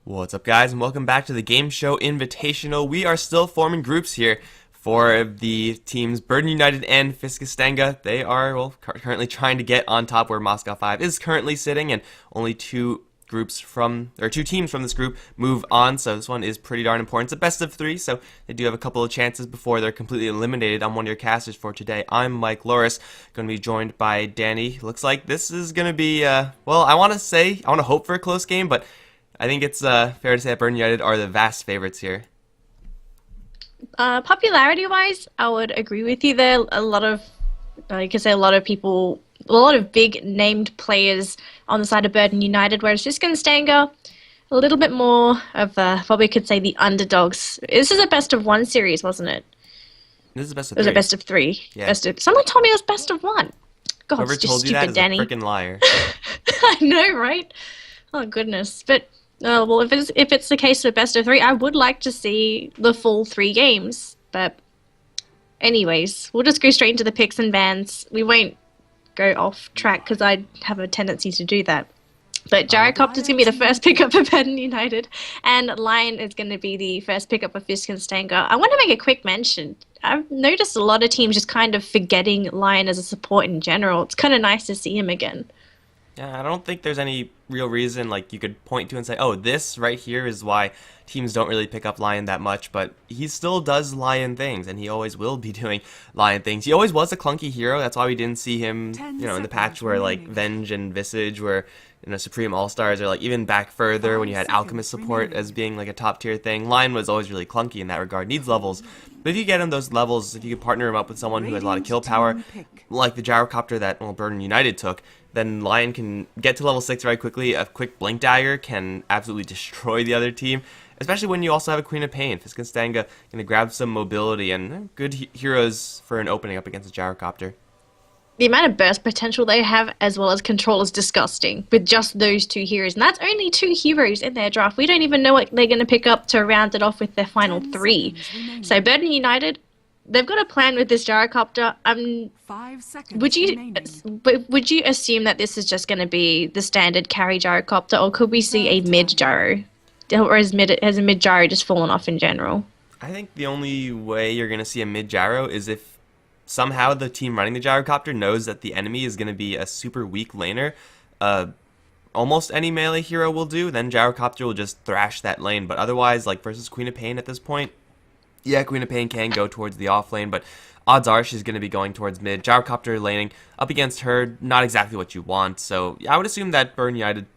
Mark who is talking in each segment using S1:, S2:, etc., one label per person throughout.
S1: What's up, guys, and welcome back to the GameShow Invitational. We are still forming groups here for the teams Burden United and Fiskestanga. They are currently trying to get on top where Moscow 5 is currently sitting, and only two teams from this group move on, so this one is pretty darn important. It's a best of 3, so they do have a couple of chances before they're completely eliminated. I'm one of your casters for today. I'm Mikelorus, going to be joined by Danelie. Looks like this is going to be, well, I want to hope for a close game, but I think it's fair to say that Burden United are the vast favorites here.
S2: Popularity-wise, I would agree with you there. A lot of big named players on the side of Burden United, whereas Fiskestanga, a little bit more of what we could say the underdogs. This is a best of 1 series, wasn't it?
S1: This is best of 3.
S2: It was a best of 3.
S1: Yeah.
S2: Someone told me it was best of 1. God,
S1: Whoever
S2: it's just
S1: told you
S2: stupid,
S1: that is
S2: Danny.
S1: a freaking liar.
S2: I know, right? Oh goodness, but. Well, if it's the case of best of 3, I would like to see the full 3 games. But anyways, we'll just go straight into the picks and bans. We won't go off track because I have a tendency to do that. But Gyrocopter's going to be the first pickup for Burden United, and Lion is going to be the first pickup for Fiskestanga. I want to make a quick mention. I've noticed a lot of teams just kind of forgetting Lion as a support in general. It's kind of nice to see him again.
S1: Yeah, I don't think there's any real reason like you could point to and say, oh, this right here is why teams don't really pick up Lion that much, but he still does Lion things, and he always will be doing Lion things. He always was a clunky hero. That's why we didn't see him, in the patch where like Venge and Visage were, Supreme All-Stars, or like even back further when you had Alchemist support as being like a top tier thing. Lion was always really clunky in that regard, needs levels. But if you get him those levels, if you could partner him up with someone who has a lot of kill power, like the Gyrocopter that Burden United took, then Lion can get to level 6 very quickly. A quick Blink Dagger can absolutely destroy the other team, especially when you also have a Queen of Pain. Fiskestanga going to grab some mobility and good heroes for an opening up against a Gyrocopter.
S2: The amount of burst potential they have as well as control is disgusting with just those 2 heroes. And that's only 2 heroes in their draft. We don't even know what they're going to pick up to round it off with their final 3. So Burden United, they've got a plan with this Gyrocopter.
S3: 5 seconds
S2: would you assume that this is just going to be the standard carry Gyrocopter, or could we see a mid gyro? Or has a mid gyro just fallen off in general?
S1: I think the only way you're going to see a mid gyro is if somehow the team running the Gyrocopter knows that the enemy is going to be a super weak laner. Almost any melee hero will do, then Gyrocopter will just thrash that lane. But otherwise, like versus Queen of Pain at this point, yeah, Queen of Pain can go towards the off lane, but odds are she's going to be going towards mid. Gyrocopter laning up against her, not exactly what you want. So I would assume that Burden United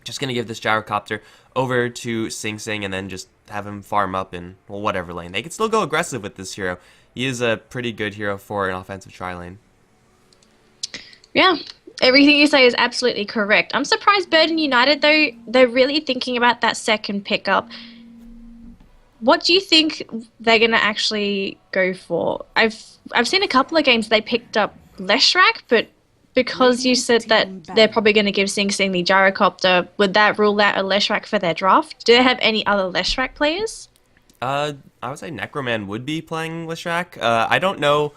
S1: just going to give this Gyrocopter over to Sing Sing and then just have him farm up in, well, whatever lane. They can still go aggressive with this hero. He is a pretty good hero for an offensive tri-lane.
S2: Yeah, everything you say is absolutely correct. I'm surprised Burden United, though, they're really thinking about that second pickup. What do you think they're going to actually go for? I've seen a couple of games they picked up Leshrac, but because you said that they're probably going to give Sing Sing the Gyrocopter, would that rule out a Leshrac for their draft? Do they have any other Leshrac players?
S1: I would say Necroman would be playing Leshrac. I don't know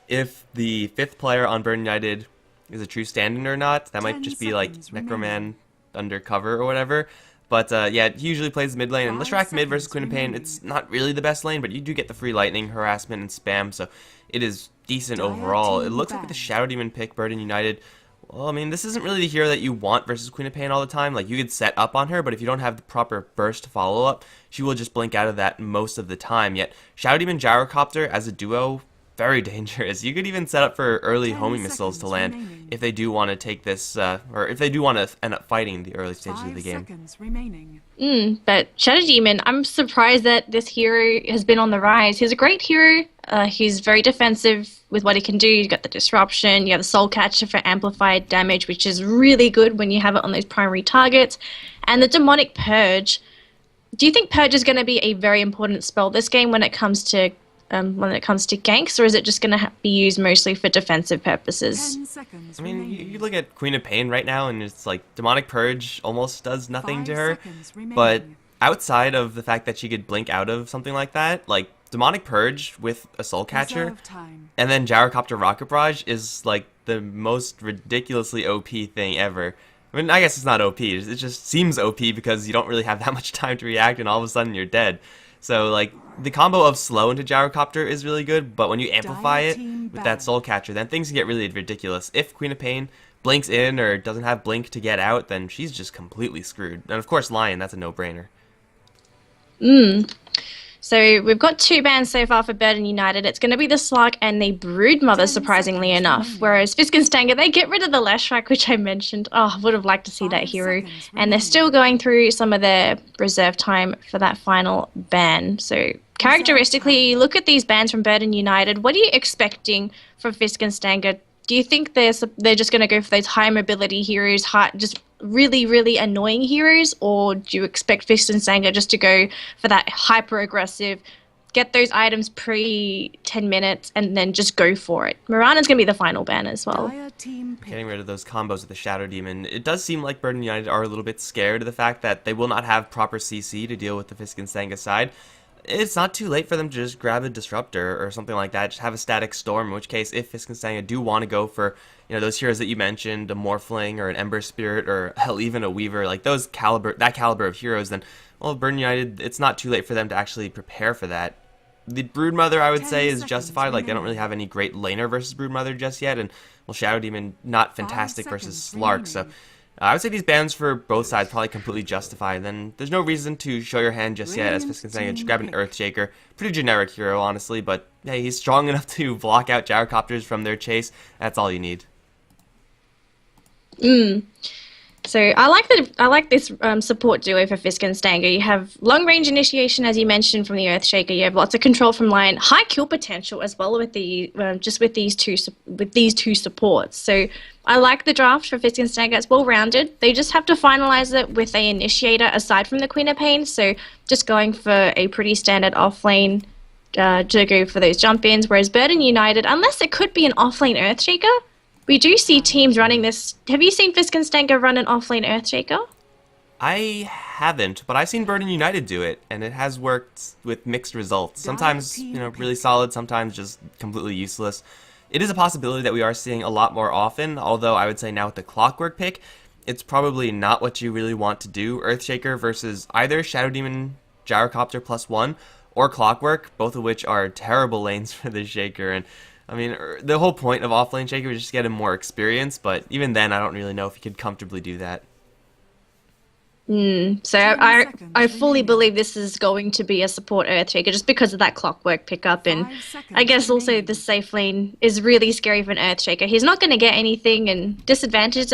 S1: if the 5th player on Burden United is a true stand-in or not. That might just be like Necroman undercover or whatever. But yeah, he usually plays mid lane, and Leshrac mid versus Queen of Pain, it's not really the best lane, but you do get the free lightning, harassment, and spam, so it is decent overall. It looks like with the Shadow Demon pick, Burden United, well, I mean, this isn't really the hero that you want versus Queen of Pain all the time. Like, you could set up on her, but if you don't have the proper burst follow-up, she will just blink out of that most of the time. Yet, Shadow Demon Gyrocopter as a duo, very dangerous. You could even set up for early homing missiles to land if they do want to take this, or if they do want to end up fighting the early stages of the game.
S2: But Shadow Demon, I'm surprised that this hero has been on the rise. He's a great hero. He's very defensive with what he can do. You've got the disruption, you have the soul catcher for amplified damage, which is really good when you have it on those primary targets, and the demonic purge. Do you think purge is going to be a very important spell this game when it comes to ganks, or is it just going to be used mostly for defensive purposes?
S1: I mean, you look at Queen of Pain right now, and it's like Demonic Purge almost does nothing to her, but outside of the fact that she could blink out of something like that, like Demonic Purge with a Soul Catcher, and then Gyrocopter Rocket Barrage is like the most ridiculously OP thing ever. I mean, I guess it's not OP. It just seems OP because you don't really have that much time to react, and all of a sudden you're dead. So, like, the combo of slow into Gyrocopter is really good, but when you amplify it with that Soul Catcher, then things can get really ridiculous. If Queen of Pain blinks in or doesn't have blink to get out, then she's just completely screwed. And of course, Lion, that's a no-brainer.
S2: So we've got 2 bans so far for Burden United. It's going to be the Slug and the Broodmother, surprisingly enough. Whereas Fiskestanga, they get rid of the Leshrac, which I mentioned. Oh, I would have liked to see that hero. And they're still going through some of their reserve time for that final ban. So characteristically, look at these bans from Burden United. What are you expecting from Fiskestanga? Do you think they're just going to go for those high mobility heroes, just really, really annoying heroes, or do you expect Fiskestanga just to go for that hyper aggressive, get those items pre 10 minutes, and then just go for it? Mirana's going to be the final ban as well.
S1: Getting rid of those combos with the Shadow Demon. It does seem like Burden United are a little bit scared of the fact that they will not have proper CC to deal with the Fiskestanga side. It's not too late for them to just grab a Disruptor or something like that, just have a Static Storm, in which case, if Fiskestanga do want to go for, you know, those heroes that you mentioned, a Morphling or an Ember Spirit or hell, even a Weaver, like that caliber of heroes, then, well, Burden United, it's not too late for them to actually prepare for that. The Broodmother, I would say, is justified. Like, they don't really have any great laner versus Broodmother just yet, and, well, Shadow Demon, not fantastic versus Slark, so I would say these bans for both sides probably completely justified. Then there's no reason to show your hand just yet as Fiskestanga. Just grab an Earthshaker. Pretty generic hero, honestly, but hey, he's strong enough to block out Gyrocopters from their chase. That's all you need.
S2: So I like this support duo for Fiskestanga. You have long range initiation, as you mentioned, from the Earthshaker. You have lots of control from Lion, high kill potential as well with the with these two supports. So I like the draft for Fiskestanga. It's well rounded. They just have to finalize it with a initiator aside from the Queen of Pain. So just going for a pretty standard offlane to go for those jump ins. Whereas Burden United, unless it could be an offlane Earthshaker. We do see teams running this. Have you seen Fiskestanga run an offlane Earthshaker?
S1: I haven't, but I've seen Burden United do it, and it has worked with mixed results. Sometimes, you know, really solid, sometimes just completely useless. It is a possibility that we are seeing a lot more often, although I would say now with the Clockwork pick, it's probably not what you really want to do. Earthshaker versus either Shadow Demon Gyrocopter +1 or Clockwork, both of which are terrible lanes for the Shaker, and I mean, the whole point of offlane Shaker was just to get him more experience, but even then, I don't really know if he could comfortably do that.
S2: So I fully believe this is going to be a support Earthshaker just because of that Clockwork pickup, and I guess also the safe lane is really scary for an Earthshaker. He's not going to get anything, and disadvantages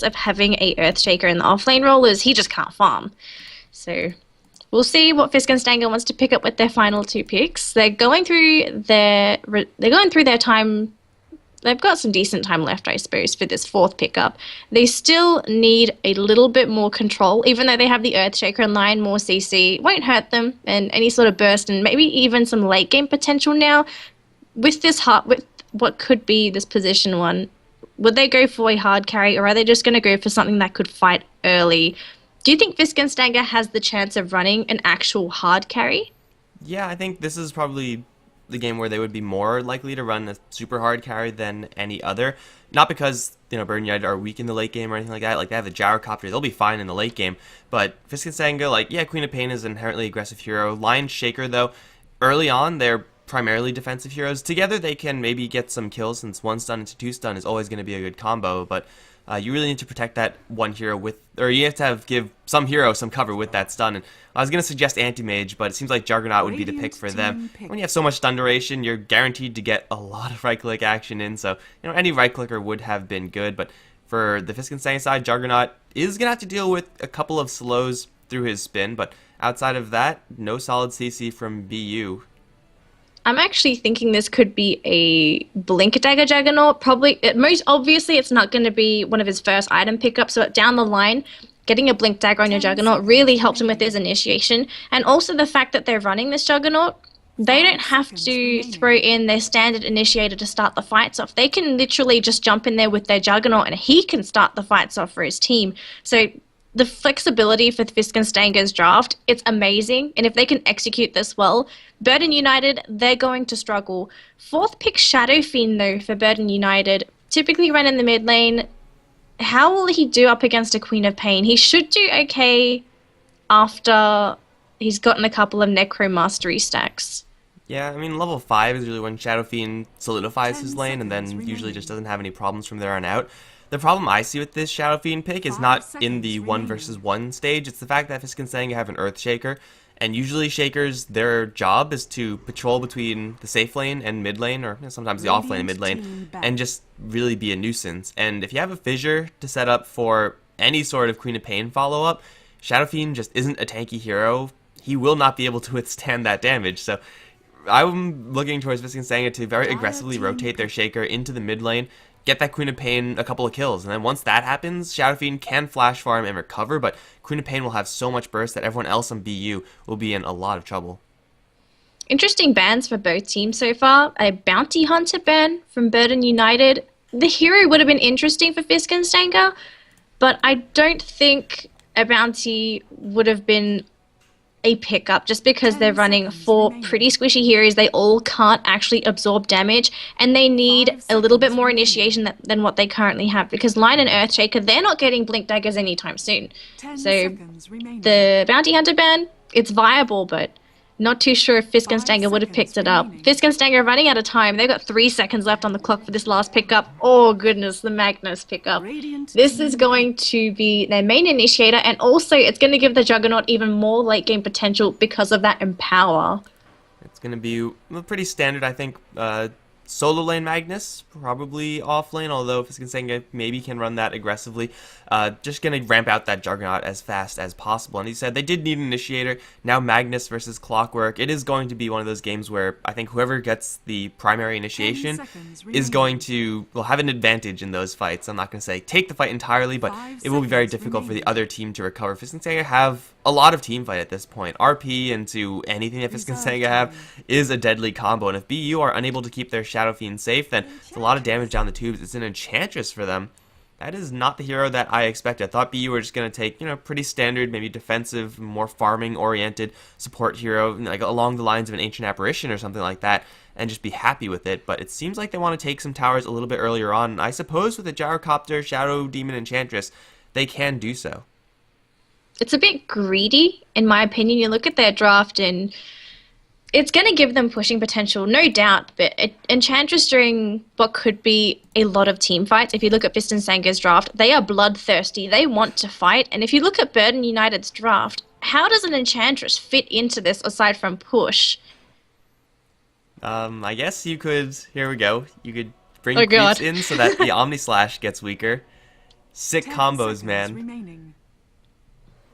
S2: of having a Earthshaker in the offlane role is he just can't farm. So we'll see what Fiskestanga wants to pick up with their final 2 picks. They're going through their time. They've got some decent time left, I suppose, for this 4th pickup. They still need a little bit more control, even though they have the Earthshaker and Lion more CC. Won't hurt them, and any sort of burst and maybe even some late game potential now. With what could be this position 1, would they go for a hard carry, or are they just going to go for something that could fight early? Do you think Fiskestanga has the chance of running an actual hard carry?
S1: Yeah, I think this is probably the game where they would be more likely to run a super hard carry than any other. Not because, you know, Burden United are weak in the late game or anything like that. Like, they have the Gyrocopter, they'll be fine in the late game. But Fiskestanga, like, yeah, Queen of Pain is an inherently aggressive hero. Lion Shaker, though, early on, they're primarily defensive heroes. Together, they can maybe get some kills, since 1 stun into 2 stun is always going to be a good combo, but you really need to protect that one hero or you have to give some hero some cover with that stun. And I was going to suggest Anti-Mage, but it seems like Juggernaut would be the pick for them. When you have so much stun duration, you're guaranteed to get a lot of right-click action in, so, you know, any right-clicker would have been good, but for the Fiskestanga side, Juggernaut is going to have to deal with a couple of slows through his spin, but outside of that, no solid CC from BU.
S2: I'm actually thinking this could be a Blink Dagger Juggernaut. Most obviously, it's not going to be one of his first item pickups, but down the line, getting a Blink Dagger on your Juggernaut really helps him with his initiation. And also the fact that they're running this Juggernaut, they don't have to throw in their standard initiator to start the fights off. They can literally just jump in there with their Juggernaut and he can start the fights off for his team. So the flexibility for Fiskestanga's draft, it's amazing. And if they can execute this well, Burden United, they're going to struggle. 4th pick Shadow Fiend, though, for Burden United. Typically run in the mid lane. how will he do up against a Queen of Pain? He should do okay after he's gotten a couple of Necro Mastery stacks.
S1: Yeah, I mean, level 5 is really when Shadow Fiend solidifies
S3: 10
S1: his lane and then
S3: seconds
S1: usually just
S3: remaining.
S1: doesn't have any problems from there on out. The problem I see with this Shadow Fiend pick is
S3: 5
S1: not in
S3: seconds
S1: the 1
S3: remaining.
S1: versus 1 stage, it's the fact that Fiskestanga have an Earth Shaker, and usually Shakers, their job is to patrol between the safe lane and mid lane, or sometimes the off lane and mid
S3: Radiant
S1: lane,
S3: team back.
S1: and just really be a nuisance. And if you have a Fissure to set up for any sort of Queen of Pain follow-up, Shadow Fiend just isn't a tanky hero. He will not be able to withstand that damage, so I'm looking towards Fiskestanga to very aggressively rotate their Shaker into the mid lane, get that Queen of Pain a couple of kills, and then once that happens, Shadow Fiend can flash farm and recover, but Queen of Pain will have so much burst that everyone else on BU will be in a lot of trouble.
S2: Interesting bans for both teams so far. A Bounty Hunter ban from Burden United. The hero would have been interesting for Fiskestanga, but I don't think a Bounty would have been a pickup just because
S3: 10
S2: they're running
S3: seconds
S2: 4
S3: remaining.
S2: pretty squishy heroes. They all can't actually absorb damage, and they need
S3: 5
S2: a little bit
S3: seconds
S2: more
S3: remaining.
S2: initiation than what they currently have, because Lion and Earthshaker, they're not getting Blink Daggers anytime soon.
S3: 10
S2: So
S3: seconds remaining.
S2: the Bounty Hunter ban, it's viable, but not too sure if Fiskestanga would have picked it up.
S3: remaining.
S2: Fiskestanga are running out of time. They've got 3 seconds left on the clock for this last pickup. Oh goodness, the Magnus pickup.
S3: Radiant
S2: This is
S3: team
S2: going to be their main initiator, and also it's going to give the Juggernaut even more late game potential because of that Empower.
S1: It's going to be pretty standard, I think. Solo lane Magnus, probably off lane, although Fiskestanga maybe can run that aggressively. Just going to ramp out that Juggernaut as fast as possible. And he said they did need an initiator. Now Magnus versus Clockwork. It is going to be one of those games where I think whoever gets the primary initiation
S3: seconds
S1: is
S3: remaining.
S1: going to have an advantage in those fights. I'm not going to say take the fight entirely, but
S3: 5
S1: it will be very
S3: seconds
S1: difficult for the
S3: remaining.
S1: other team to recover. Fiskestanga have a lot of team fight at this point. RP into anything that
S3: Reserve
S1: Fiskestanga have
S3: time.
S1: is a deadly combo, and if BU are unable to keep their Shadow Fiend safe, then it's a lot of damage down the tubes. It's an Enchantress for them. That is not the hero that I expected. I thought BU were just going to take, pretty standard, maybe defensive, more farming-oriented support hero, like along the lines of an Ancient Apparition or something like that, and just be happy with it. But it seems like they want to take some towers a little bit earlier on, and I suppose with a Gyrocopter, Shadow Demon, Enchantress, they can do so.
S2: It's a bit greedy, in my opinion. You look at their draft, and it's going to give them pushing potential, no doubt, but Enchantress during what could be a lot of team fights, if you look at Fistensanga's draft, they are bloodthirsty. They want to fight, and if you look at Burden United's draft, how does an Enchantress fit into this aside from push?
S1: I guess you could, here we go, you could bring
S2: Oh,
S1: creeps
S2: God.
S1: in so that the Omni Slash gets weaker. Sick
S3: 10
S1: combos,
S3: seconds
S1: man.
S3: remaining.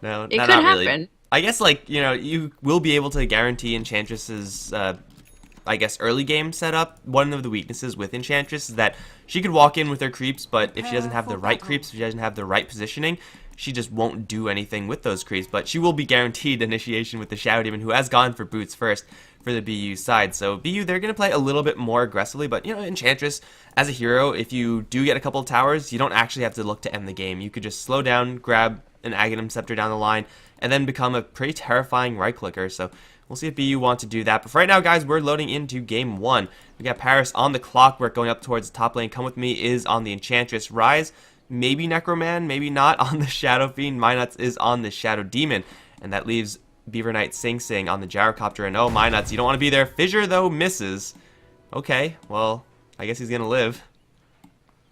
S1: No,
S2: It
S1: not
S2: could
S1: really.
S2: happen.
S1: I guess, you will be able to guarantee Enchantress's, early game setup. One of the weaknesses with Enchantress is that she could walk in with her creeps, but if she doesn't have the right creeps, if she doesn't have the right positioning, she just won't do anything with those creeps. But she will be guaranteed initiation with the Shadow Demon, who has gone for boots first for the BU side. So BU, they're going to play a little bit more aggressively, but, Enchantress, as a hero, if you do get a couple of towers, you don't actually have to look to end the game. You could just slow down, grab an Aghanim Scepter down the line, and then become a pretty terrifying right-clicker. So we'll see if BU want to do that. But for right now, guys, we're loading into Game 1. We got Paris on the Clockwork going up towards the top lane. Come With Me is on the Enchantress. Rise, maybe Necroman, maybe not, on the Shadow Fiend. Minuts is on the Shadow Demon. And that leaves Beaver Knight Sing Sing on the Gyrocopter. And oh, Minuts, you don't want to be there. Fissure, though, misses. Okay, well, I guess he's going to live.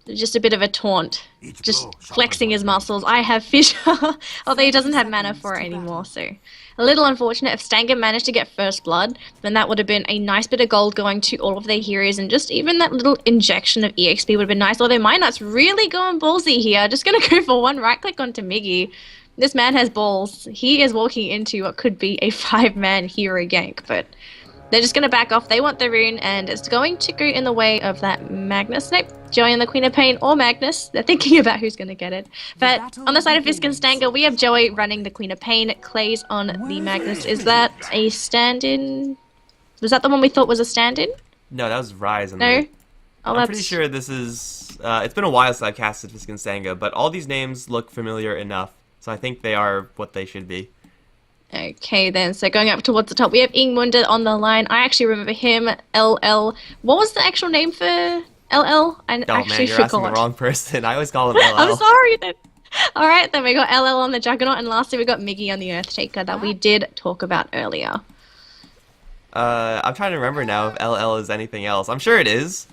S2: Just a bit of a taunt. Just flexing his muscles. I have Fissure, although he doesn't have mana for it anymore, so a little unfortunate. If Stanga managed to get First Blood, then that would have been a nice bit of gold going to all of their heroes, and just even that little injection of EXP would have been nice, although Minut's really going ballsy here. Just gonna go for one right click onto Miggy. This man has balls. He is walking into what could be a 5-man hero gank, but they're just going to back off. They want the rune, and it's going to go in the way of that Magnus. Nope, Joey and the Queen of Pain or Magnus. They're thinking about who's going to get it. But on the side of Fiskestanga, we have Joey running the Queen of Pain. Clay's on the Magnus. Is that a stand-in? Was that the one we thought was a stand-in?
S1: No, that was Rise.
S2: No? Oh,
S1: I'm pretty sure this is... it's been a while since I've casted Fiskestanga, but all these names look familiar enough, so I think they are what they should be.
S2: Okay then, so going up towards the top, we have Ingmunder on the line. I actually remember him, LL. What was the actual name for LL? I
S1: Oh
S2: actually
S1: man, you're asking the
S2: forgot.
S1: wrong person. I always call him LL.
S2: I'm sorry then. All right, then we got LL on the Juggernaut, and lastly we got Miggy on the Earthshaker that we did talk about earlier.
S1: I'm trying to remember now if LL is anything else. I'm sure it is.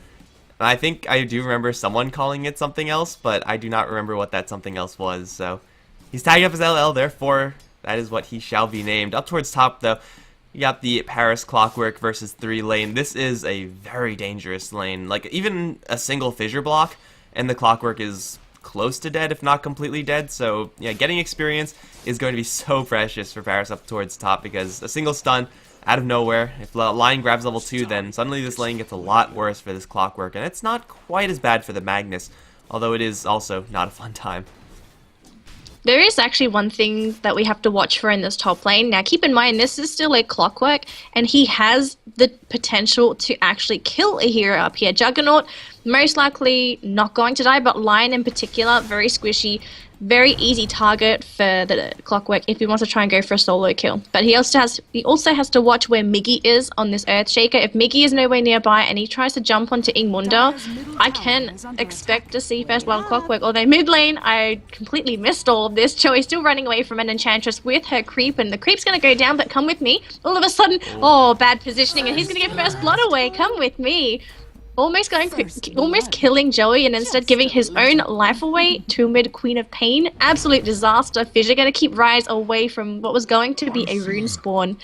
S1: I think I do remember someone calling it something else, but I do not remember what that something else was. So he's tagging up as LL, therefore that is what he shall be named. Up towards top, though, you got the Paris Clockwork versus 3 lane. This is a very dangerous lane. Like, even a single fissure block, and the Clockwork is close to dead, if not completely dead. So, yeah, getting experience is going to be so precious for Paris up towards top, because a single stun out of nowhere, if the line grabs level 2, then suddenly this lane gets a lot worse for this Clockwork, and it's not quite as bad for the Magnus, although it is also not a fun time.
S2: There is actually one thing that we have to watch for in this top lane. Now, keep in mind, this is still a Clockwork, and he has the potential to actually kill a hero up here. Juggernaut, most likely not going to die, but Lion in particular, very squishy, very easy target for the Clockwork if he wants to try and go for a solo kill. But he also has to watch where Miggy is on this Earthshaker. If Miggy is nowhere nearby and he tries to jump onto Ingmunda, I can expect to see first blood Clockwork. Although mid lane, I completely missed all of this. Joey's still running away from an Enchantress with her creep, and the creep's going to go down, but come with me. All of a sudden, oh, bad positioning, and he's going to get first blood away. Come with me. Almost killing Joey, and instead giving his own life away to mid Queen of Pain. Absolute disaster. Fissure going to keep Rise away from what was going to be a rune spawn,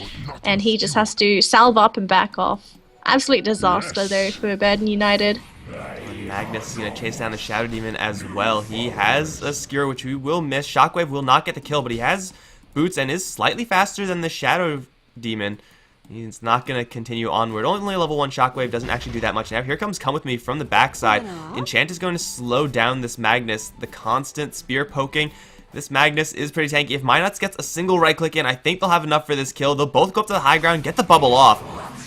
S2: and he just has to salve up and back off. Absolute disaster though for Burden United.
S1: Magnus is going to chase down the Shadow Demon as well. He has a Skewer, which we will miss. Shockwave will not get the kill, but he has boots and is slightly faster than the Shadow Demon. He's not going to continue onward. Only level 1 Shockwave doesn't actually do that much. Now here comes Come With Me from the backside. Enchant is going to slow down this Magnus. The constant spear poking. This Magnus is pretty tanky. If Minox gets a single right click in, I think they'll have enough for this kill. They'll both go up to the high ground, get the bubble off,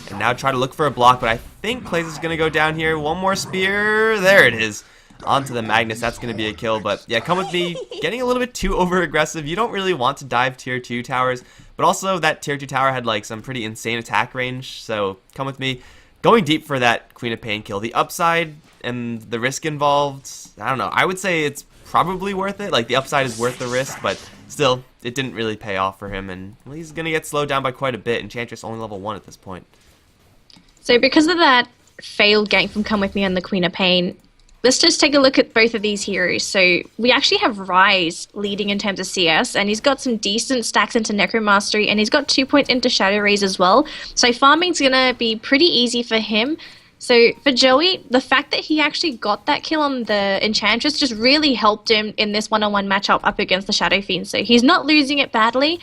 S1: and now try to look for a block. But I think Plays is going to go down here. One more spear. There it is. Onto the Magnus. That's going to be a kill. But yeah, Come With Me getting a little bit too over aggressive. You don't really want to dive tier 2 towers. But also, that tier 2 tower had like some pretty insane attack range, so Come With Me going deep for that Queen of Pain kill. The upside and the risk involved, I don't know. I would say it's probably worth it. Like, the upside is worth the risk, but still, it didn't really pay off for him, and well, he's going to get slowed down by quite a bit. Enchantress only level 1 at this point.
S2: So because of that failed gank from Come With Me and the Queen of Pain, let's just take a look at both of these heroes. So we actually have Rise leading in terms of CS, and he's got some decent stacks into Necromastery, and he's got 2 points into Shadow Raise as well. So farming's going to be pretty easy for him. So for Joey, the fact that he actually got that kill on the Enchantress just really helped him in this one-on-one matchup up against the Shadow Fiend. So he's not losing it badly,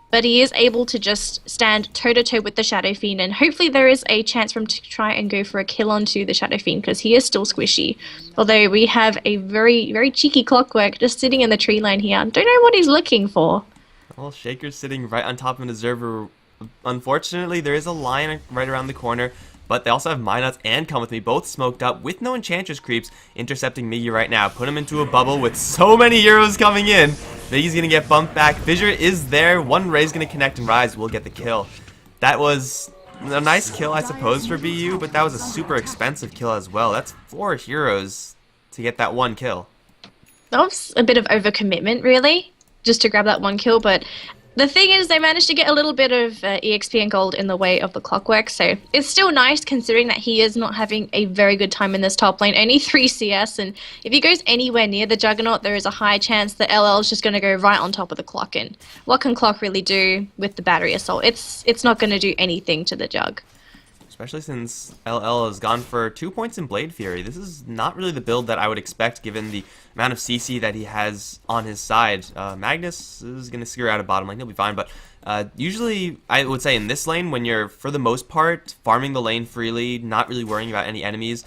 S2: but he is able to just stand toe-to-toe with the Shadow Fiend, and hopefully there is a chance for him to try and go for a kill onto the Shadow Fiend, because he is still squishy. Although we have a very, very cheeky Clockwork just sitting in the tree line here. Don't know what he's looking for.
S1: Well, Shaker's sitting right on top of an Observer. Unfortunately, there is a Lion right around the corner, but they also have Minox and Come With Me both smoked up with no Enchantress creeps intercepting Miggy right now. Put him into a bubble with so many heroes coming in. Miggy's going to get bumped back. Fissure is there. One Ray's going to connect, and Rise will get the kill. That was a nice kill, I suppose, for BU, but that was a super expensive kill as well. That's 4 heroes to get that 1 kill.
S2: That was a bit of overcommitment, really, just to grab that 1 kill, but the thing is, they managed to get a little bit of EXP and gold in the way of the Clockwork, so it's still nice considering that he is not having a very good time in this top lane. Only 3 CS, and if he goes anywhere near the Juggernaut, there is a high chance that LL is just going to go right on top of the Clock. And what can Clock really do with the Battery Assault? It's not going to do anything to the Jug.
S1: Especially since LL has gone for 2 points in Blade Fury. This is not really the build that I would expect given the amount of CC that he has on his side. Magnus is going to screw out of bottom lane. He'll be fine, but usually I would say in this lane, when you're, for the most part, farming the lane freely, not really worrying about any enemies,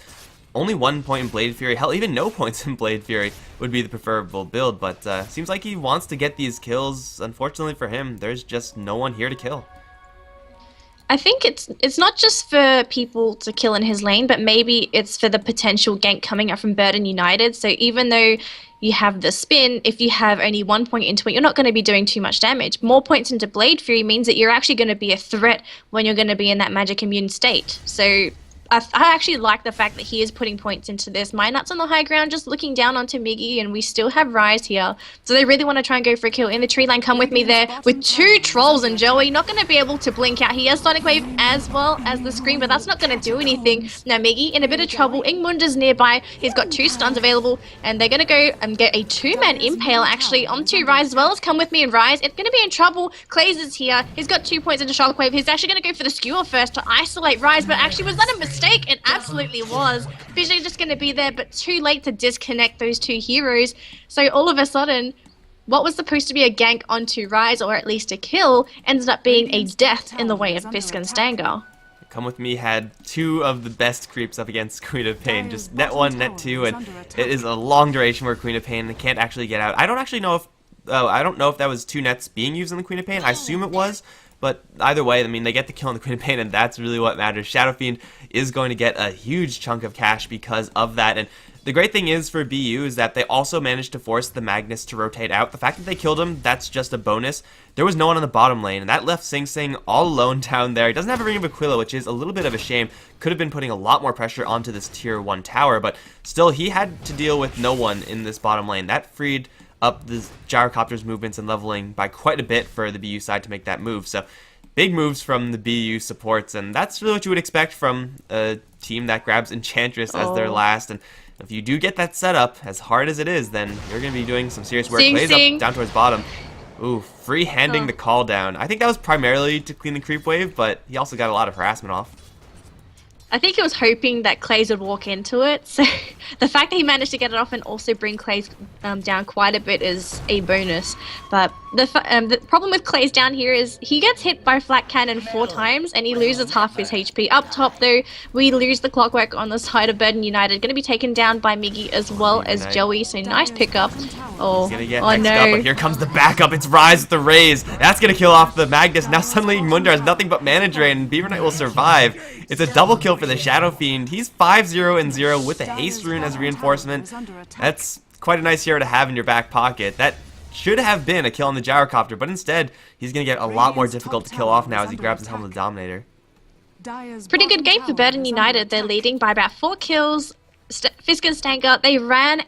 S1: only 1 point in Blade Fury, hell, even no points in Blade Fury would be the preferable build, but seems like he wants to get these kills. Unfortunately for him, there's just no one here to kill.
S2: I think it's not just for people to kill in his lane, but maybe it's for the potential gank coming up from Burden United. So even though you have the spin, if you have only 1 point into it, you're not going to be doing too much damage. More points into Blade Fury means that you're actually going to be a threat when you're going to be in that magic immune state. So I actually like the fact that he is putting points into this. Minut's on the high ground, just looking down onto Miggy, and we still have Rise here. So they really want to try and go for a kill. In the tree line, come with me there with 2 trolls and Joey. Not going to be able to blink out. He has Sonic Wave as well as the screen, but that's not going to do anything. Now Miggy in a bit of trouble. Ingmunder's nearby. He's got 2 stuns available, and they're going to go and get a 2-man impale actually onto Rise as well as come with me and Rise. It's going to be in trouble. Clays is here. He's got 2 points into Shockwave. He's actually going to go for the skewer first to isolate Rise, but actually was that a mistake? It absolutely was. Fish is just going to be there, but too late to disconnect those 2 heroes. So all of a sudden, what was supposed to be a gank onto Rise, or at least a kill, ended up being a death in the way of Fiskestanga.
S1: Come With Me had 2 of the best creeps up against Queen of Pain, just net 1, net 2, and it is a long duration where Queen of Pain can't actually get out. I don't actually know if I don't know if that was 2 nets being used on the Queen of Pain. I assume it was. But either way, I mean, they get the kill on the Queen of Pain, and that's really what matters. Shadow Fiend is going to get a huge chunk of cash because of that. And the great thing is for BU is that they also managed to force the Magnus to rotate out. The fact that they killed him, that's just a bonus. There was no one on the bottom lane, and that left Sing Sing all alone down there. He doesn't have a Ring of Aquila, which is a little bit of a shame. Could have been putting a lot more pressure onto this tier 1 tower, but still, he had to deal with no one in this bottom lane. That freed up the gyrocopter's movements and leveling by quite a bit for the BU side to make that move. So big moves from the BU supports, and that's really what you would expect from a team that grabs Enchantress as their last. And if you do get that setup, as hard as it is, then you're going to be doing some serious work. Plays up down towards bottom. Ooh, free-handing the call down. I think that was primarily to clean the creep wave, but he also got a lot of harassment off.
S2: I think he was hoping that Clays would walk into it, so the fact that he managed to get it off and also bring Clays down quite a bit is a bonus. But the problem with Clays down here is he gets hit by Flat Cannon 4 times and he loses half his HP. Up top though, we lose the Clockwork on the side of Burden United. Going to be taken down by Miggy as well as Joey, so nice pickup. Oh,
S1: he's gonna get next up, but here comes the backup. It's Rise with the Raise. That's going to kill off the Magnus. Now suddenly Munder has nothing but Mana Drain, and Beaver Knight will survive. It's a double kill for the Shadow Fiend. He's 5-0-0 with a Haste Rune as a reinforcement. That's quite a nice hero to have in your back pocket. That should have been a kill on the Gyrocopter, but instead, he's going to get a lot more difficult to kill off now as he grabs his Helm of the Dominator.
S2: Pretty good game for Burden United. They're leading by about 4 kills. Fiskestanga, they ran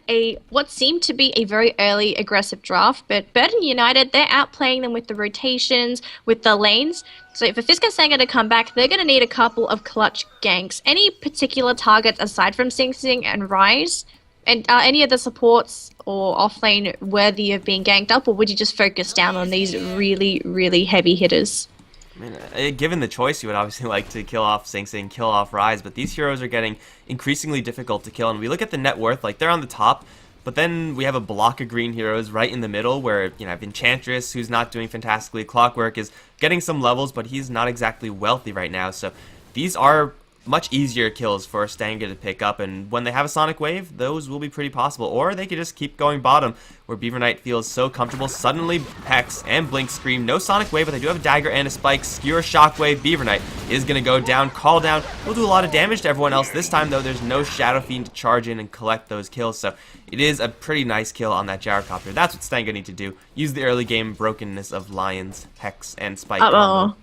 S2: what seemed to be a very early aggressive draft, but Burden United, they're outplaying them with the rotations, with the lanes. So for Fiskestanga to come back, they're going to need a couple of clutch ganks. Any particular targets aside from Sing Sing and Rise? And are any of the supports or offlane worthy of being ganked up, or would you just focus down on these really, really heavy hitters?
S1: I mean, given the choice, you would obviously like to kill off Sing Sing, kill off Rise, but these heroes are getting increasingly difficult to kill. And we look at the net worth, like they're on the top, but then we have a block of green heroes right in the middle where, you know, I have Enchantress, who's not doing fantastically. Clockwork is getting some levels, but he's not exactly wealthy right now. So these are much easier kills for Stanga to pick up, and when they have a Sonic Wave, those will be pretty possible. Or they could just keep going bottom, where Beaver Knight feels so comfortable. Suddenly, Hex and Blink Scream. No Sonic Wave, but they do have a Dagger and a Spike. Skewer, Shockwave. Beaver Knight is going to go down. Call down will do a lot of damage to everyone else. This time, though, there's no Shadow Fiend to charge in and collect those kills, so it is a pretty nice kill on that Gyrocopter. That's what Stanga need to do. Use the early game brokenness of Lions, Hex, and Spike. Combo.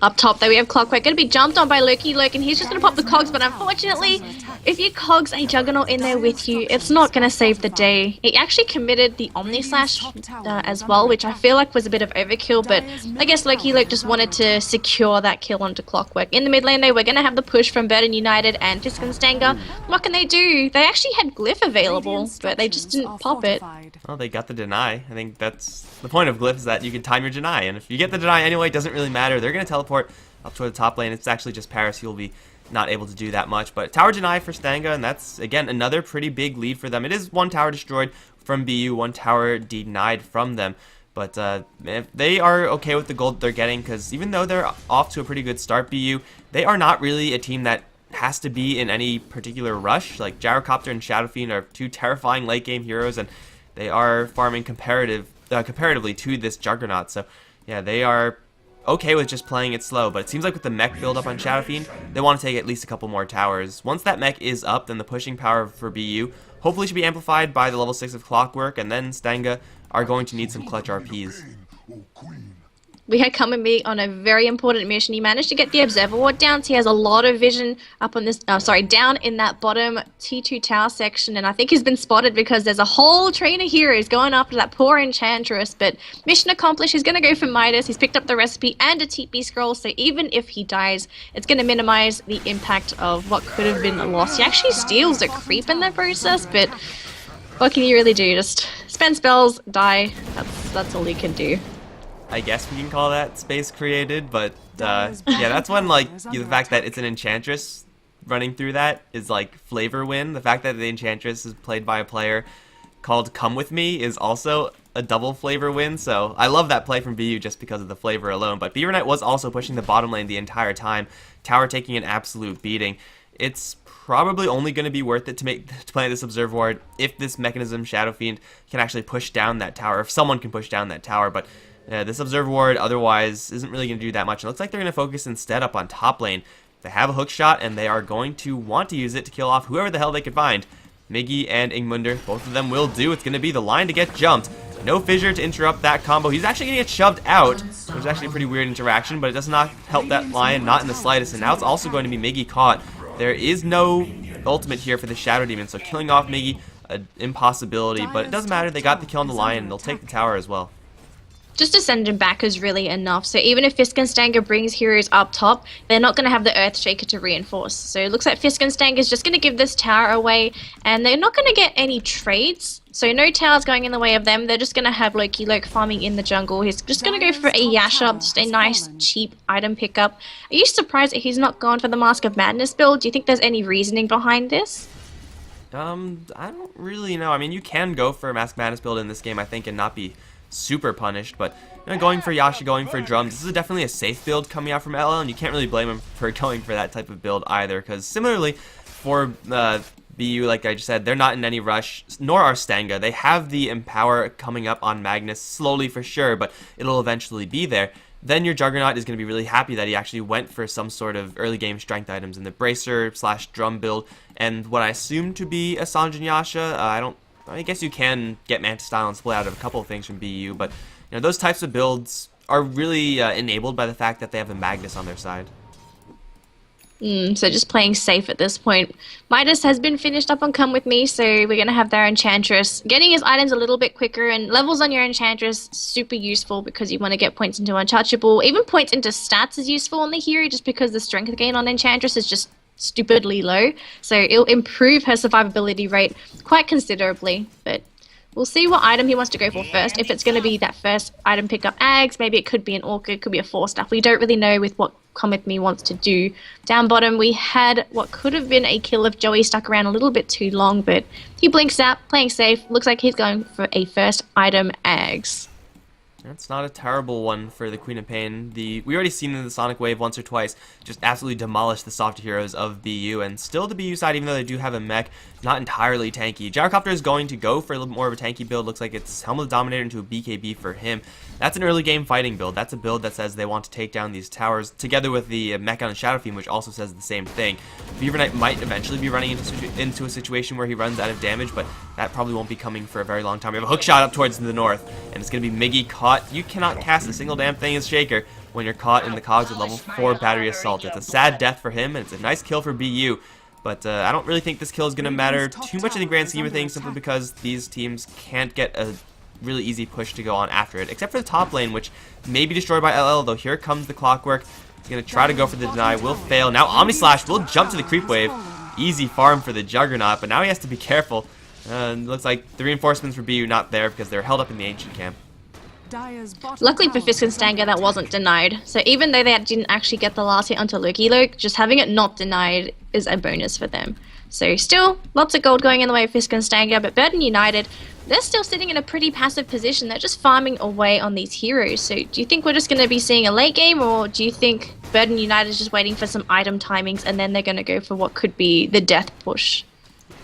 S2: Up top, though, we have Clockwork going to be jumped on by Loki, and he's just going to pop the cogs, but unfortunately, if you cogs a Juggernaut in there with you, it's not going to save the day. He actually committed the Omni Slash as well, which I feel like was a bit of overkill, but I guess Loki just wanted to secure that kill onto Clockwork. In the mid lane, though, we're going to have the push from Burden United and Fiskestanga. What can they do? They actually had Glyph available, but they just didn't pop it.
S1: Well, they got the deny. I think that's the point of Glyph, is that you can time your deny, and if you get the deny anyway, it doesn't really matter. They're going to teleport up toward the top lane. It's actually just Paris who will be not able to do that much, but tower deny for Stanga, and that's again another pretty big lead for them. It is 1 tower destroyed from BU, 1 tower denied from them, but if they are okay with the gold they're getting, because even though they're off to a pretty good start, BU, they are not really a team that has to be in any particular rush. Like Gyrocopter and Shadow Fiend are 2 terrifying late game heroes, and they are farming comparatively to this Juggernaut, so yeah, they are okay with just playing it slow. But it seems like with the mech build up on Shadow Fiend, they want to take at least a couple more towers. Once that mech is up, then the pushing power for BU hopefully should be amplified by the level 6 of Clockwork, and then Stanga are going to need some clutch RPs.
S2: we had come and me on a very important mission. He managed to get the observer ward down, so he has a lot of vision up on this, down in that bottom T2 tower section, and I think he's been spotted because there's a whole train of heroes going after that poor Enchantress, but mission accomplished. He's going to go for Midas. He's picked up the recipe and a TP scroll, so even if he dies, it's going to minimize the impact of what could have been a loss. He actually steals a creep in the process, but what can you really do? Just spend spells, die. That's all he can do.
S1: I guess we can call that space created, but yeah, that's when like the fact that it's an Enchantress running through that is like flavor win. The fact that the Enchantress is played by a player called Come With Me is also a double flavor win, so I love that play from BU just because of the flavor alone. But Beaver Knight was also pushing the bottom lane the entire time, tower taking an absolute beating. It's probably only going to be worth it to play this Observe Ward if this Mechanism Shadow Fiend can actually push down that tower, if someone can push down that tower, but this Observe Ward otherwise isn't really going to do that much. It looks like they're going to focus instead up on top lane. They have a hook shot, and they are going to want to use it to kill off whoever the hell they could find. Miggy and Ingmunder, both of them will do. It's going to be the line to get jumped. No Fissure to interrupt that combo. He's actually going to get shoved out, which is actually a pretty weird interaction, but it does not help that Lion, not in the slightest. And now it's also going to be Miggy caught. There is no ultimate here for the Shadow Demon, so killing off Miggy, an impossibility, but it doesn't matter. They got the kill on the Lion, and they'll take the tower as well.
S2: Just to send him back is really enough. So even if Fiskestanga brings heroes up top, they're not going to have the Earthshaker to reinforce. So it looks like Fiskestanga is just going to give this tower away, and they're not going to get any trades. So no towers going in the way of them. They're just going to have Loki Loke farming in the jungle. He's just going to go for a Yasha, just a nice, cheap item pickup. Are you surprised that he's not gone for the Mask of Madness build? Do you think there's any reasoning behind this?
S1: I don't really know. I mean, you can go for a Mask of Madness build in this game, I think, and not be super punished, but you know, going for Yasha, going for drums, this is definitely a safe build coming out from LL, and you can't really blame him for going for that type of build either, because similarly for BU, like I just said, they're not in any rush, nor are Stanga. They have the Empower coming up on Magnus, slowly for sure, but it'll eventually be there. Then your Juggernaut is going to be really happy that he actually went for some sort of early game strength items in the Bracer / drum build, and what I assume to be a Sanjin Yasha. I guess you can get Manta Style and split out of a couple of things from BU, but you know, those types of builds are really enabled by the fact that they have a Magnus on their side.
S2: So just playing safe at this point. Midas has been finished up on Come With Me, so we're going to have their Enchantress. Getting his items a little bit quicker, and levels on your Enchantress, super useful because you want to get points into Untouchable. Even points into stats is useful on the hero, just because the strength gain on Enchantress is just stupidly low, so it'll improve her survivability rate quite considerably. But we'll see what item he wants to go for first. If it's going to be that first item pickup Ags, maybe it could be an Orchid, could be a 4-staff. We don't really know with what Come With Me wants to do. Down bottom we had what could have been a kill if Joey stuck around a little bit too long, but he blinks out, playing safe. Looks like he's going for a first item Ags.
S1: That's not a terrible one for the Queen of Pain. We already seen in the Sonic Wave once or twice just absolutely demolish the soft heroes of BU, and still the BU side, even though they do have a mech, not entirely tanky. Gyrocopter is going to go for a little more of a tanky build. Looks like it's Helm of the Dominator into a BKB for him. That's an early game fighting build. That's a build that says they want to take down these towers, together with the mech on the Shadow Fiend, which also says the same thing. Beaver Knight might eventually be running into a situation where he runs out of damage, but that probably won't be coming for a very long time. We have a hook shot up towards the north, and it's going to be Miggy caught. You cannot cast a single damn thing as Shaker when you're caught in the cogs with level 4 Battery Assault. It's a sad death for him, and it's a nice kill for BU. But I don't really think this kill is going to matter too much in the grand scheme of things, simply because these teams can't get a really easy push to go on after it, except for the top lane, which may be destroyed by LL, though here comes the Clockwork. He's going to try to go for the deny, will fail. Now Omni Slash will jump to the creep wave. Easy farm for the Juggernaut, but now he has to be careful. Looks like the reinforcements for BU not there because they're held up in the Ancient Camp.
S2: Luckily for Fiskestanga, that wasn't denied. So even though they didn't actually get the last hit onto Loki Loke, just having it not denied is a bonus for them. So still, lots of gold going in the way of Fiskestanga, but Burden United, they're still sitting in a pretty passive position. They're just farming away on these heroes. So do you think we're just going to be seeing a late game, or do you think Burden United is just waiting for some item timings and then they're going to go for what could be the death push?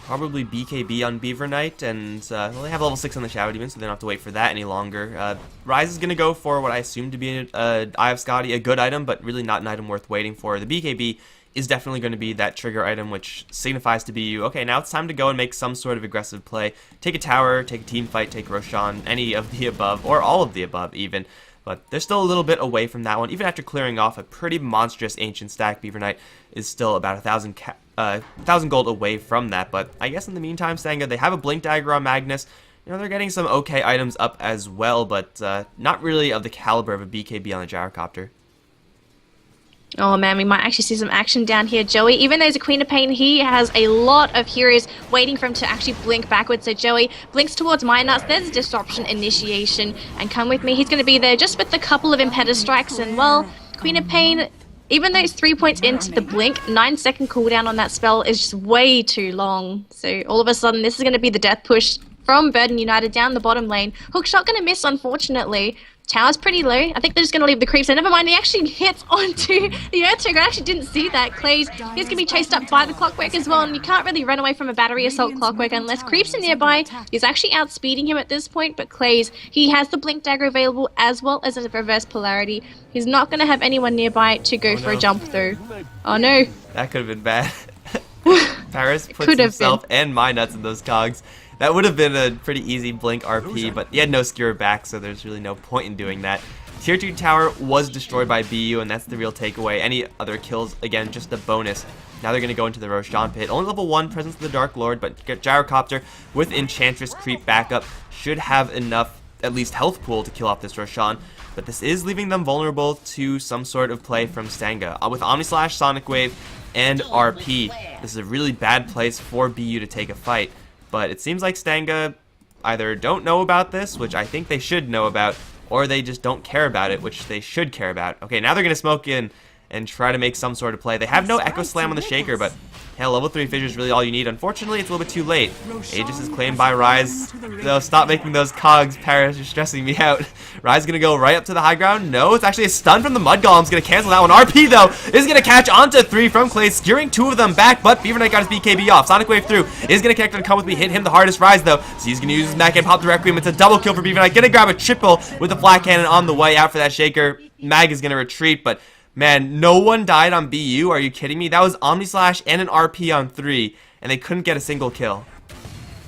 S1: Probably BKB on Beaver Knight, and well, they have level 6 on the Shadow Demon, so they don't have to wait for that any longer. Rise is going to go for what I assume to be Eye of Scotty, a good item, but really not an item worth waiting for. The BKB is definitely going to be that trigger item, which signifies to BU, okay, now it's time to go and make some sort of aggressive play. Take a tower, take a team fight, take Roshan, any of the above, or all of the above even. But they're still a little bit away from that one. Even after clearing off a pretty monstrous ancient stack, Beaver Knight is still about 1,000 gold away from that. But I guess in the meantime, Stanga, they have a Blink Dagger on Magnus. You know, they're getting some okay items up as well, but not really of the caliber of a BKB on the Gyrocopter.
S2: Oh man, we might actually see some action down here. Joey, even though he's a Queen of Pain, he has a lot of heroes waiting for him to actually blink backwards. So Joey blinks towards Nuts. There's a Disruption Initiation, and come with me. He's going to be there just with a couple of Impetus Strikes, and well, Queen of Pain, even though it's 3 points into the blink, 9-second cooldown on that spell is just way too long. So all of a sudden, this is going to be the death push from Burden United down the bottom lane. Hookshot going to miss, unfortunately. Tower's pretty low. I think they're just going to leave the creep. So never mind, he actually hits onto the Earth Trigger. I actually didn't see that. Clay's, he's going to be chased up by the Clockwork as well. And you can't really run away from a Battery Assault Clockwork unless Creep's are nearby. He's actually outspeeding him at this point. But Clay's, he has the Blink Dagger available as well as a Reverse Polarity. He's not going to have anyone nearby to go for a jump through. Oh no.
S1: That could have been bad. Paris puts himself and Nuts in those cogs. That would have been a pretty easy Blink RP, but he had no skewer back, so there's really no point in doing that. Tier 2 tower was destroyed by BU, and that's the real takeaway. Any other kills, again, just a bonus. Now they're going to go into the Roshan pit. Only level 1, Presence of the Dark Lord, but Gyrocopter with Enchantress creep backup should have enough, at least health pool, to kill off this Roshan. But this is leaving them vulnerable to some sort of play from Stanga. With Omni Slash, Sonic Wave, and RP, this is a really bad place for BU to take a fight. But it seems like Stanga either don't know about this, which I think they should know about, or they just don't care about it, which they should care about. Okay, now they're going to smoke in and try to make some sort of play. They have no Echo Slam on the Shaker, but hell, level 3 Fissure is really all you need. Unfortunately, it's a little bit too late. Aegis is claimed by Rise. No, stop making those cogs, Paris. You're stressing me out. Rise is going to go right up to the high ground. No, it's actually a stun from the Mud Golem's going to cancel that one. RP, though, is going to catch onto 3 from Clay, skewering 2 of them back, but Beaver Knight got his BKB off. Sonic Wave through. Is going to connect and come with me. Hit him the hardest. Rise, though. So he's going to use his Mag and pop the Requiem. It's a double kill for Beaver Knight. Going to grab a triple with the Flat Cannon on the way out for that Shaker. Mag is going to retreat, but man, no one died on BU. Are you kidding me? That was Omni Slash and an RP on 3, and they couldn't get a single kill.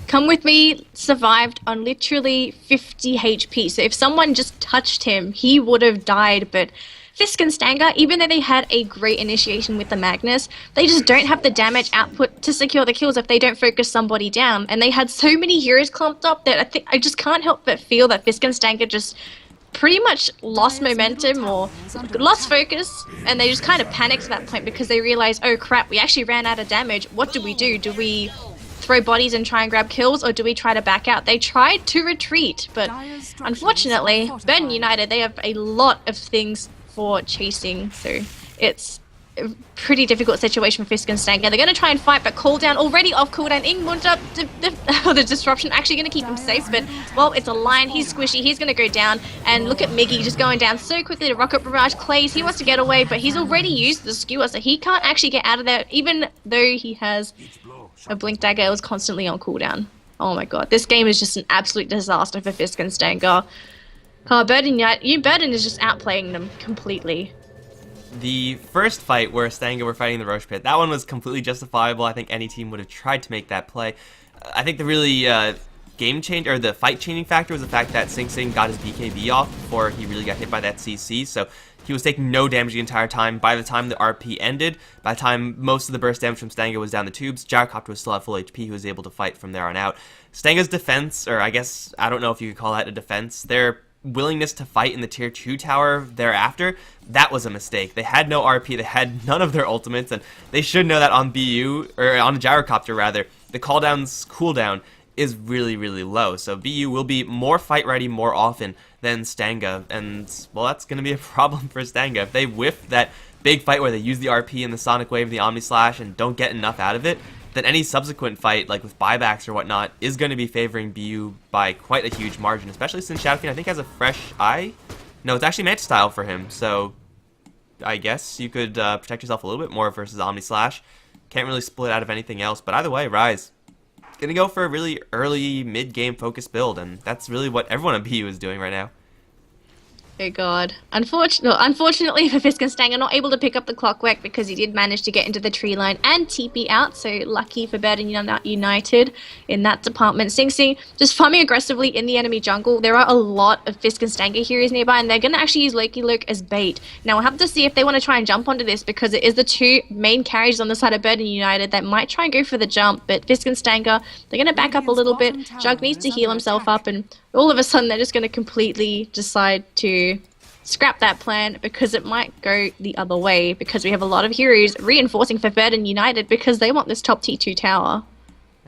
S2: Come with me survived on literally 50 HP. So if someone just touched him, he would have died. But Fiskestanga, even though they had a great initiation with the Magnus, they just don't have the damage output to secure the kills if they don't focus somebody down. And they had so many heroes clumped up that I just can't help but feel that Fiskestanga just pretty much lost momentum or lost focus, and they just kind of panicked at that point because they realized, oh crap, we actually ran out of damage. What do we do? Do we throw bodies and try and grab kills, or do we try to back out? They tried to retreat, but unfortunately, Burden United, they have a lot of things for chasing, so it's a pretty difficult situation for Fiskestanga. They're going to try and fight, but cooldown already off cooldown. Ingmund up, the disruption actually going to keep him safe, but well, it's a lion. He's squishy. He's going to go down, and look at Miggy just going down so quickly to Rocket Barrage. Clays, he wants to get away, but he's already used the skewer, so he can't actually get out of there, even though he has a Blink Dagger. It was constantly on cooldown. Oh my god, this game is just an absolute disaster for Fiskestanga. Oh, Burden is just outplaying them completely.
S1: The first fight where Stanga were fighting the Roche Pit, that one was completely justifiable. I think any team would have tried to make that play. I think the really game change or the fight changing factor was the fact that Sing Sing got his BKB off before he really got hit by that CC, so he was taking no damage the entire time. By the time the RP ended, by the time most of the burst damage from Stanga was down the tubes, Gyrocopter was still at full HP. He was able to fight from there on out. Stanga's defense, or I guess, I don't know if you could call that a defense, their willingness to fight in the tier 2 tower thereafter, that was a mistake. They had no RP, they had none of their ultimates, and they should know that on BU, or on a Gyrocopter rather, the cooldown is really, really low. So BU will be more fight ready more often than Stanga, and well, that's going to be a problem for Stanga. If they whiff that big fight where they use the RP and the Sonic Wave, the Omni Slash, and don't get enough out of it, then any subsequent fight, like with buybacks or whatnot, is going to be favoring BU by quite a huge margin, especially since Shadow Fiend, I think, has a fresh eye. No, it's actually Mantis style for him, so I guess you could protect yourself a little bit more versus Omni Slash. Can't really split out of anything else, but either way, Rise gonna go for a really early mid-game focus build, and that's really what everyone at BU is doing right now.
S2: Oh god. Unfortunately for Fiskestanga, not able to pick up the clockwork because he did manage to get into the tree line and TP out, so lucky for Burden United in that department. Sing Sing just farming aggressively in the enemy jungle. There are a lot of Fiskestanga heroes nearby, and they're going to actually use Loki Luke as bait. Now we'll have to see if they want to try and jump onto this, because it is the two main carries on the side of Burden United that might try and go for the jump, but Fiskestanga, they're going to back up a little bit. Jug needs to heal himself up, and all of a sudden they're just going to completely decide to scrap that plan because it might go the other way, because we have a lot of heroes reinforcing for Burden United because they want this top T2 tower.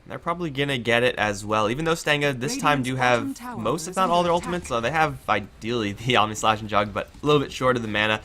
S1: They're probably gonna get it as well, even though Stanga this time do have most, if not all, their ultimates. So they have ideally the Omni Slash and Jug, but a little bit short of the mana.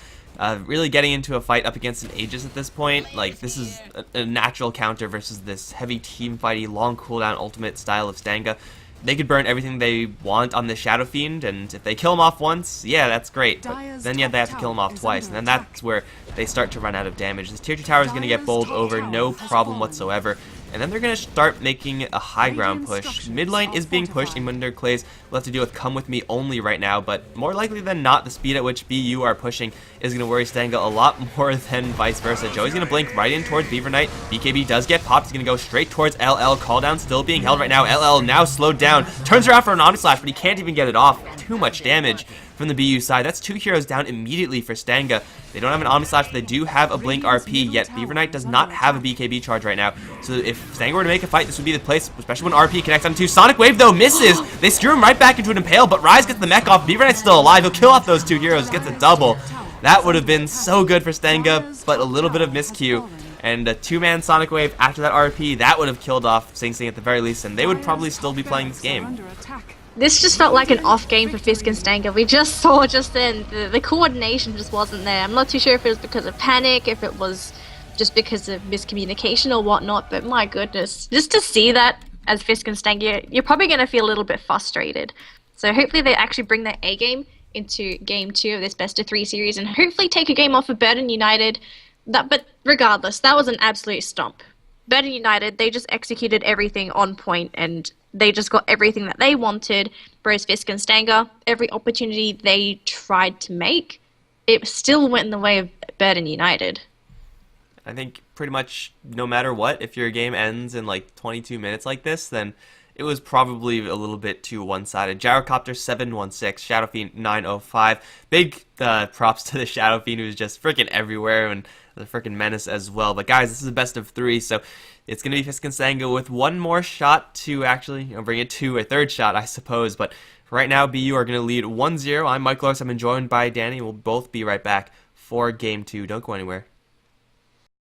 S1: Really getting into a fight up against an Aegis at this point, like this is a natural counter versus this heavy team fighty, long cooldown ultimate style of Stanga. They could burn everything they want on the Shadow Fiend, and if they kill him off once, yeah, that's great. But then yeah, they have to kill him off twice, and then that's where they start to run out of damage. This tier 2 tower is going to get bowled over, no problem whatsoever. And then they're going to start making a high ground push. Mid lane is being pushed, and Munder Clays will have to deal with Come With Me only right now, but more likely than not, the speed at which BU are pushing is going to worry Stanga a lot more than vice versa. Joey's going to blink right in towards Beaver Knight. BKB does get popped. He's going to go straight towards LL. Call down still being held right now. LL now slowed down. Turns around for an Omni Slash, but he can't even get it off. Too much damage from the BU side. That's 2 heroes down immediately for Stanga. They don't have an Omni Slash, but they do have a Blink RP, yet Beaver Knight does not have a BKB charge right now. So if Stanga were to make a fight, this would be the place, especially when RP connects on 2. Sonic Wave, though, misses. They screw him right back into an Impale, but Rise gets the mech off. Beaver Knight's still alive. He'll kill off those 2 heroes, gets a double. That would have been so good for Stanga, but a little bit of miscue. And a 2-man Sonic Wave after that RP, that would have killed off Sing Sing at the very least, and they would probably still be playing this game.
S2: This just felt like an off game for Fiskestanga. We just saw just then the coordination just wasn't there. I'm not too sure if it was because of panic, if it was just because of miscommunication or whatnot, but my goodness. Just to see that as Fiskestanga, you're probably going to feel a little bit frustrated. So hopefully they actually bring their A game into game 2 of this best of 3 series and hopefully take a game off of Burden United. But regardless, that was an absolute stomp. Burden United, they just executed everything on point and they just got everything that they wanted. Whereas Fiskestanga, every opportunity they tried to make, it still went in the way of Burden United.
S1: I think pretty much no matter what, if your game ends in like 22 minutes like this, then it was probably a little bit too one-sided. Gyrocopter 716, Shadow Fiend 905. Big props to the Shadow Fiend, who's just freaking everywhere, and the freaking menace as well. But guys, this is a best of 3, so it's going to be Fiskestanga with one more shot to actually bring it to a third shot, I suppose. But right now, BU are going to lead 1-0. I'm Mikelorus. I'm joined by Danny. We'll both be right back for Game 2. Don't go anywhere.